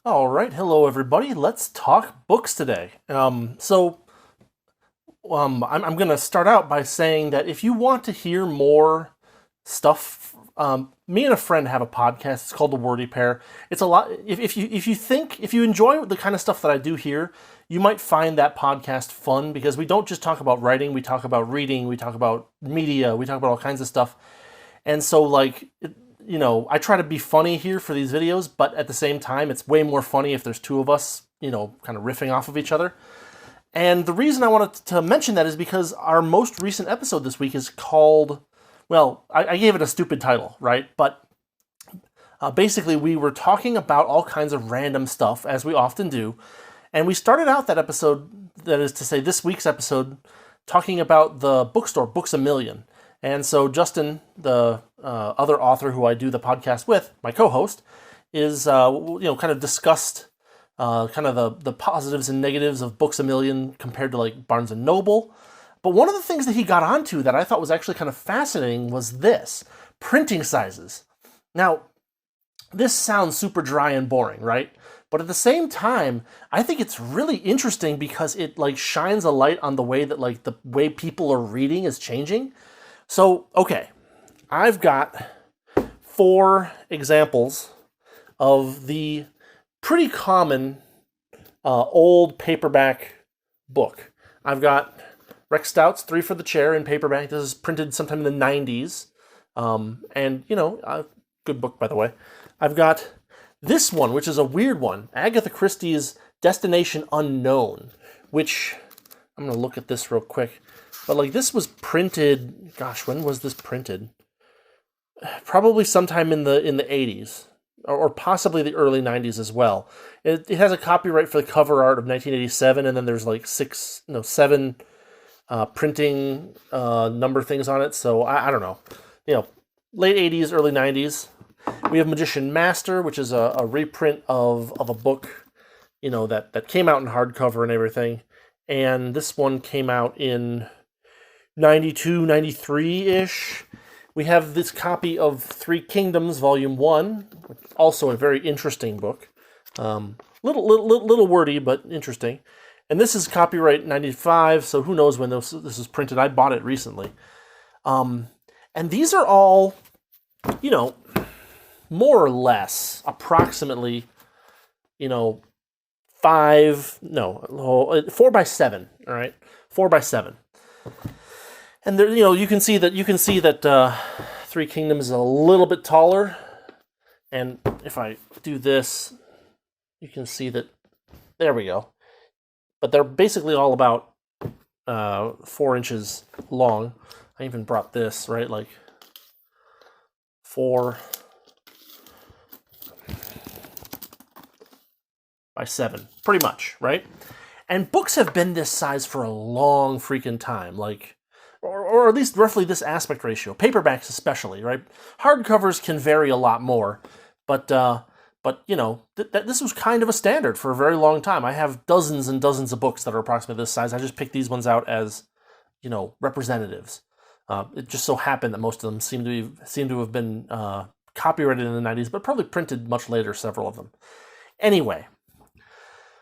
All right, hello everybody. Let's talk books today. I'm going to start out by saying that if you want to hear more stuff, me and a friend have a podcast. It's called The Wordy Pair. It's a lot. If you enjoy the kind of stuff that I do here, you might find that podcast fun because we don't just talk about writing. We talk about reading. We talk about media. We talk about all kinds of stuff. And so, I try to be funny here for these videos, but at the same time, it's way more funny if there's two of us, kind of riffing off of each other. And the reason I wanted to mention that is because our most recent episode this week is called, I gave it a stupid title, right? But basically, we were talking about all kinds of random stuff, as we often do. And we started out that episode, that is to say, this week's episode, talking about the bookstore, Books A Million. And so Justin, the other author who I do the podcast with, my co-host, is kind of discussed kind of the positives and negatives of Books A Million compared to like Barnes and Noble. But one of the things that he got onto that I thought was actually kind of fascinating was this: printing sizes. Now, this sounds super dry and boring, right? But at the same time, I think it's really interesting because it like shines a light on the way that like the way people are reading is changing. So, okay, I've got 4 examples of the pretty common old paperback book. I've got Rex Stout's 3 for the Chair in paperback. This is printed sometime in the 90s. Good book, by the way. I've got this one, which is a weird one, Agatha Christie's Destination Unknown, which I'm going to look at this real quick. But like this was printed, gosh, when was this printed? Probably sometime in the 80s, or possibly the early 90s as well. It has a copyright for the cover art of 1987, and then there's like 7 printing number things on it. So I don't know. Late 80s, early 90s. We have Magician Master, which is a reprint of a book, that came out in hardcover and everything. And this one came out in 92, 93-ish. We have this copy of 3 Kingdoms, Volume 1, also a very interesting book. Little wordy, but interesting. And this is copyright 95, so who knows when this is printed. I bought it recently. And these are all, more or less, approximately, 4 by 7, all right? 4 by 7. And there, you can see that 3 Kingdoms is a little bit taller. And if I do this, you can see that, there we go. But they're basically all about 4 inches long. I even brought this, right, like 4 by 7, pretty much, right? And books have been this size for a long freaking time, or at least roughly this aspect ratio. Paperbacks especially, right? Hardcovers can vary a lot more, but this was kind of a standard for a very long time. I have dozens and dozens of books that are approximately this size. I just picked these ones out as, representatives. It just so happened that most of them seem to have been copyrighted in the 90s, but probably printed much later, several of them. Anyway,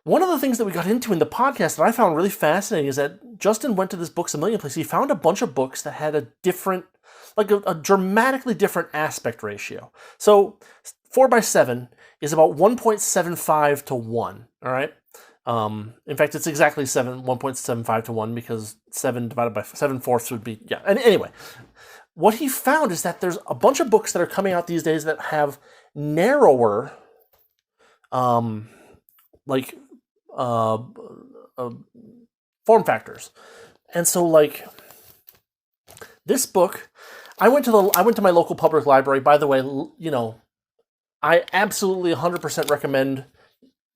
one of the things that we got into in the podcast that I found really fascinating is that Justin went to this Books A Million place. He found a bunch of books that had a different, a dramatically different aspect ratio. So 4 by 7 is about 1.75 to 1, all right? In fact, it's exactly 1.75 to 1 because 7 divided by 7/4 would be, yeah. And anyway, what he found is that there's a bunch of books that are coming out these days that have narrower, form factors. And so this book, I went to my local public library. By the way, I absolutely 100% recommend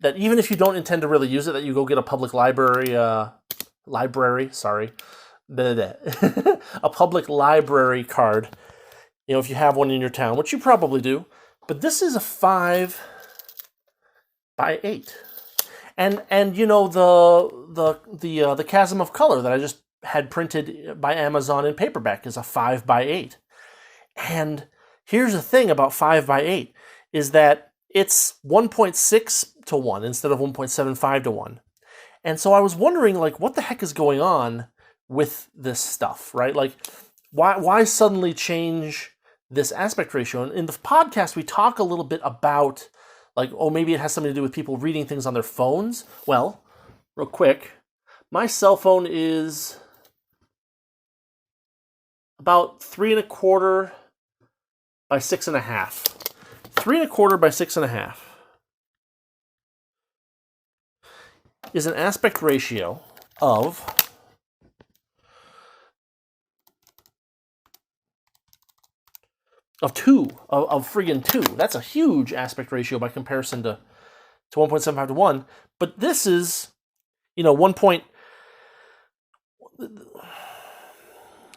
that even if you don't intend to really use it, that you go get a public library, a public library card, if you have one in your town, which you probably do. But this is a 5 by 8. And the Chasm of Color that I just had printed by Amazon in paperback is a 5 by 8. And here's the thing about 5 by 8 is that it's 1.6 to 1 instead of 1.75 to 1. And so I was wondering, like, what the heck is going on with this stuff, right? Like, why suddenly change this aspect ratio? And in the podcast, we talk a little bit about, like, oh, maybe it has something to do with people reading things on their phones. Well, real quick, my cell phone is about 3.25 by 6.5. 3.25 by 6.5 is an aspect ratio of 2, of friggin' 2. That's a huge aspect ratio by comparison to 1.75 to 1. But this is, 1 point.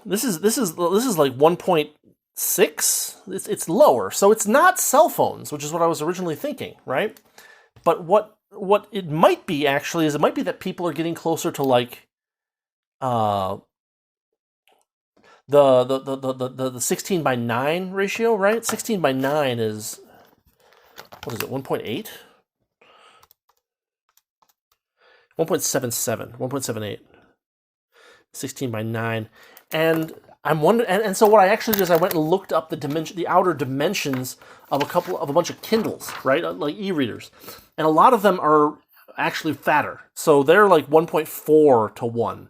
This is like 1.6. It's lower, so it's not cell phones, which is what I was originally thinking, right? But what it might be actually is it might be that people are getting closer to like the 16 by 9 ratio, right? 16 by 9 is, what is it, 1.8? 1.77, 1.78. 16 by 9. And I'm wondering, and so what I actually did is I went and looked up the outer dimensions of a bunch of Kindles, right? Like e-readers. And a lot of them are actually fatter. So they're like 1.4 to 1.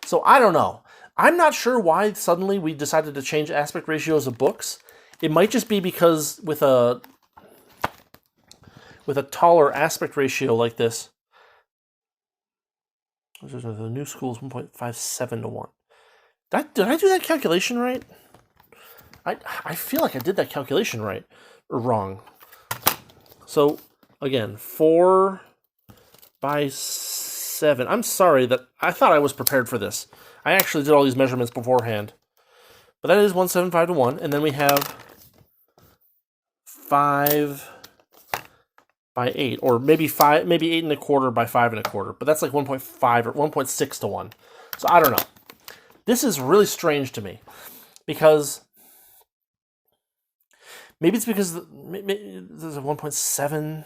So I don't know. I'm not sure why suddenly we decided to change aspect ratios of books. It might just be because with a taller aspect ratio like this, the new school is 1.57 to 1. Did I do that calculation right? I feel like I did that calculation right or wrong. So again, 4 by 7. I'm sorry that I thought I was prepared for this. I actually did all these measurements beforehand. But that is 1.75 to 1, and then we have 5 by 8, or maybe 8.25 by 5.25. But that's like 1.5 or 1.6 to 1. So I don't know. This is really strange to me because maybe it's because there's a 1.7.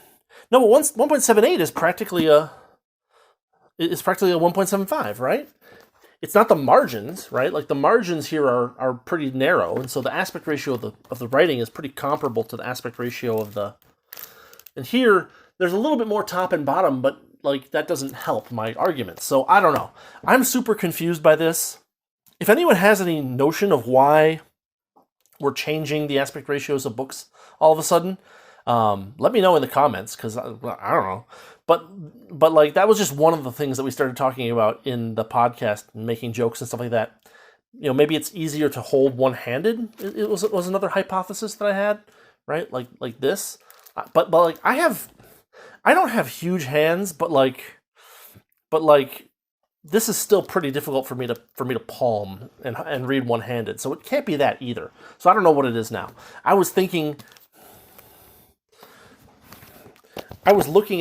No, but 1.78 is practically a 1.75, right? It's not the margins, right? Like the margins here are pretty narrow, and so the aspect ratio of the writing is pretty comparable to the aspect ratio of the. And here there's a little bit more top and bottom, but like that doesn't help my argument. So I don't know. I'm super confused by this. If anyone has any notion of why we're changing the aspect ratios of books all of a sudden, let me know in the comments, because I don't know. But like that was just one of the things that we started talking about in the podcast and making jokes and stuff like that. Maybe it's easier to hold one-handed. It was another hypothesis that I had, right? Like this. But like I don't have huge hands, but like this is still pretty difficult for me to palm and read one-handed. So it can't be that either. So I don't know what it is now. I was looking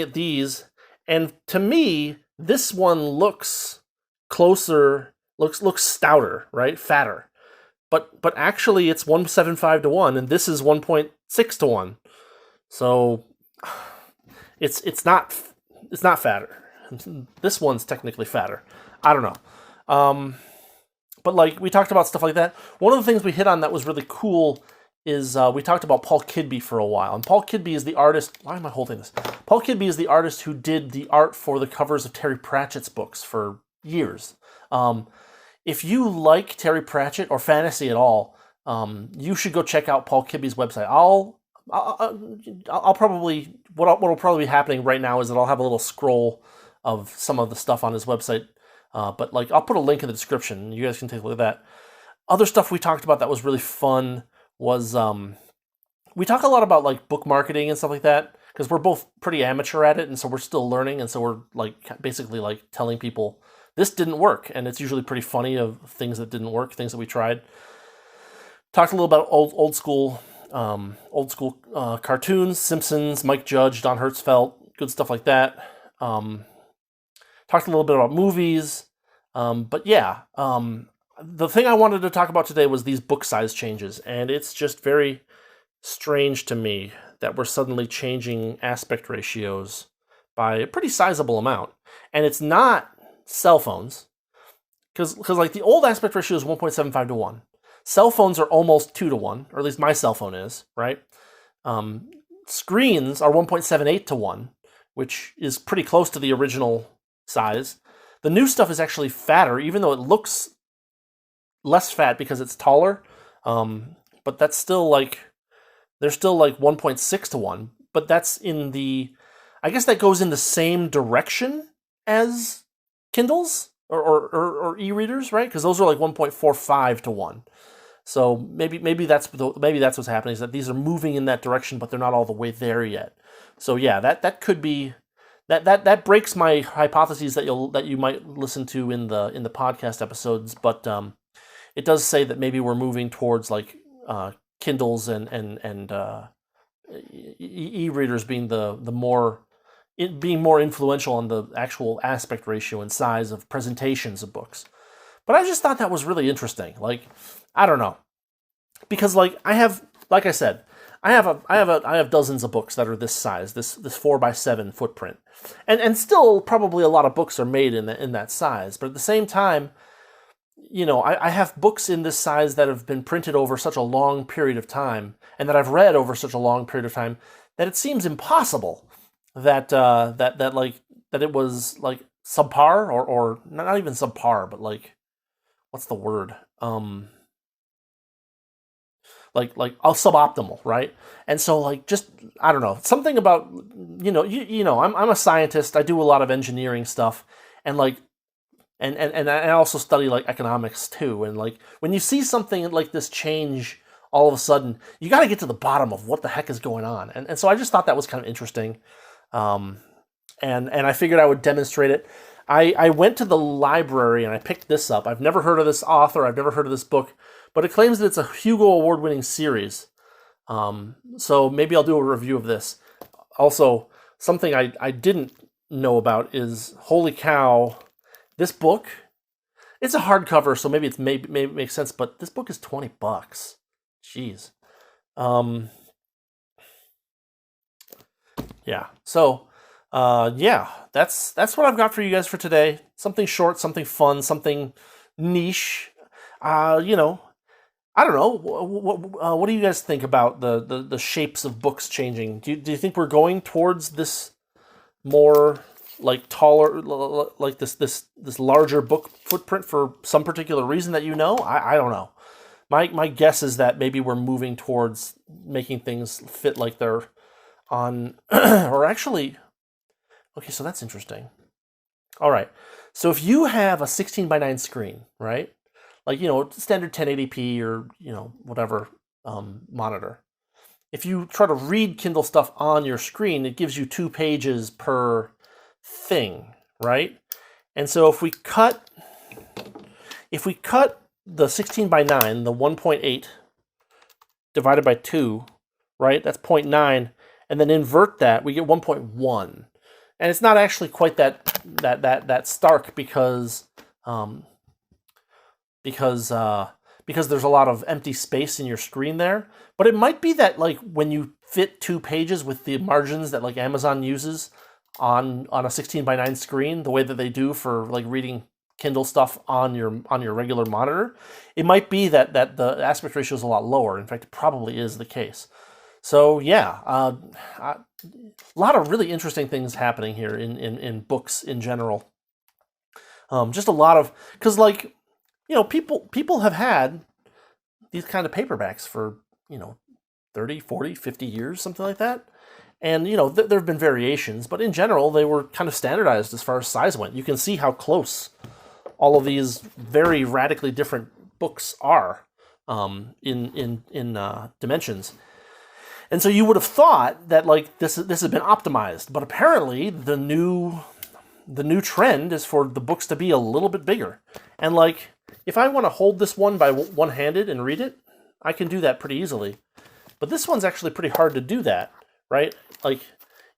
at these, and to me, this one looks closer, looks stouter, right? Fatter. But actually it's 1.75 to 1, and this is 1.6 to 1. So it's not fatter. This one's technically fatter. I don't know. But like we talked about stuff like that. One of the things we hit on that was really cool is we talked about Paul Kidby for a while. And Paul Kidby is the artist. Why am I holding this? Paul Kidby is the artist who did the art for the covers of Terry Pratchett's books for years. If you like Terry Pratchett or fantasy at all, you should go check out Paul Kidby's website. I'll probably what'll probably be happening right now is that I'll have a little scroll of some of the stuff on his website. But like I'll put a link in the description. You guys can take a look at that. Other stuff we talked about that was really fun was we talk a lot about like book marketing and stuff like that because we're both pretty amateur at it, and so we're still learning, and so we're like basically like telling people this didn't work, and it's usually pretty funny of things that didn't work, things that we tried. Talked a little about old school cartoons, Simpsons, Mike Judge, Don Hertzfeldt, good stuff like that. Talked a little bit about movies, but yeah, the thing I wanted to talk about today was these book size changes, and it's just very strange to me that we're suddenly changing aspect ratios by a pretty sizable amount. And it's not cell phones, because like the old aspect ratio is 1.75 to 1. Cell phones are almost 2 to 1, or at least my cell phone is, right? Screens are 1.78 to 1, which is pretty close to the original size. The new stuff is actually fatter, even though it looks less fat because it's taller. But that's still like, they're still like 1.6 to 1. But that's in the, I guess that goes in the same direction as Kindles or e-readers, right? Because those are like 1.45 to 1. So maybe that's what's happening, is that these are moving in that direction, but they're not all the way there yet. So yeah, that could be that breaks my hypotheses that you might listen to in the podcast episodes. But it does say that maybe we're moving towards like Kindles and e-readers being being more influential on the actual aspect ratio and size of presentations of books. But I just thought that was really interesting. Like, I don't know, because like I have dozens of books that are this size, this 4x7 footprint, and still probably a lot of books are made in that size. But at the same time, I have books in this size that have been printed over such a long period of time, and that I've read over such a long period of time, that it seems impossible that it was like subpar or not even subpar, but like, what's the word? Like suboptimal, right? And so like, just, I don't know, something about, I'm a scientist. I do a lot of engineering stuff, and like, and I also study like economics too. And like, when you see something like this change all of a sudden, you got to get to the bottom of what the heck is going on. And so I just thought that was kind of interesting. And I figured I would demonstrate it. I went to the library and I picked this up. I've never heard of this author. I've never heard of this book, but it claims that it's a Hugo Award-winning series. So maybe I'll do a review of this. Also, something I didn't know about is, holy cow, this book, it's a hardcover, so maybe maybe it makes sense, but this book is $20. Jeez. Yeah. So, that's what I've got for you guys for today. Something short, something fun, something niche. I don't know. What do you guys think about the shapes of books changing? Do you think we're going towards this more like taller, like this larger book footprint for some particular reason that I don't know. My guess is that maybe we're moving towards making things fit like they're on, or actually, okay, so that's interesting. All right, so if you have a 16:9 screen, right? Like, standard 1080p or, whatever monitor. If you try to read Kindle stuff on your screen, it gives you 2 pages per thing, right? And so if we cut the 16:9, the 1.8 divided by 2, right? That's 0.9, and then invert that, we get 1.1. And it's not actually quite that stark because there's a lot of empty space in your screen there. But it might be that, like, when you fit 2 pages with the margins that like Amazon uses on a 16:9 screen, the way that they do for like reading Kindle stuff on your regular monitor, it might be that the aspect ratio is a lot lower. In fact, it probably is the case. So yeah, a lot of really interesting things happening here in books in general. Just a lot of, because like, people have had these kind of paperbacks for 30, 40, 50 years, something like that. And, there have been variations, but in general, they were kind of standardized as far as size went. You can see how close all of these very radically different books are in dimensions. And so you would have thought that like this has been optimized, but apparently the new trend is for the books to be a little bit bigger. And like, if I want to hold this one by one-handed and read it, I can do that pretty easily. But this one's actually pretty hard to do that, right? Like,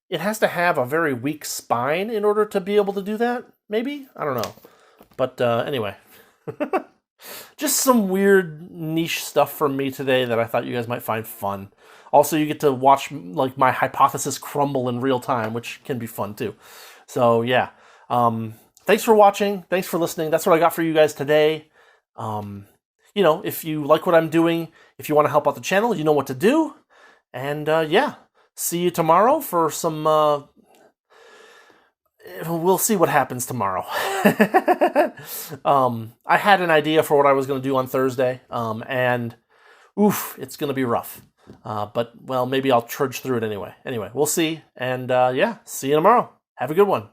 it has to have a very weak spine in order to be able to do that, maybe? I don't know. But anyway. Just some weird niche stuff from me today that I thought you guys might find fun. Also, you get to watch like my hypothesis crumble in real time, which can be fun too. So yeah, thanks for watching. Thanks for listening. That's what I got for you guys today. Um, if you like what I'm doing, if you want to help out the channel, you know what to do. And yeah, see you tomorrow for some. We'll see what happens tomorrow. I had an idea for what I was going to do on Thursday, and oof, it's going to be rough. But well, maybe I'll trudge through it anyway. Anyway, we'll see, and yeah, see you tomorrow. Have a good one.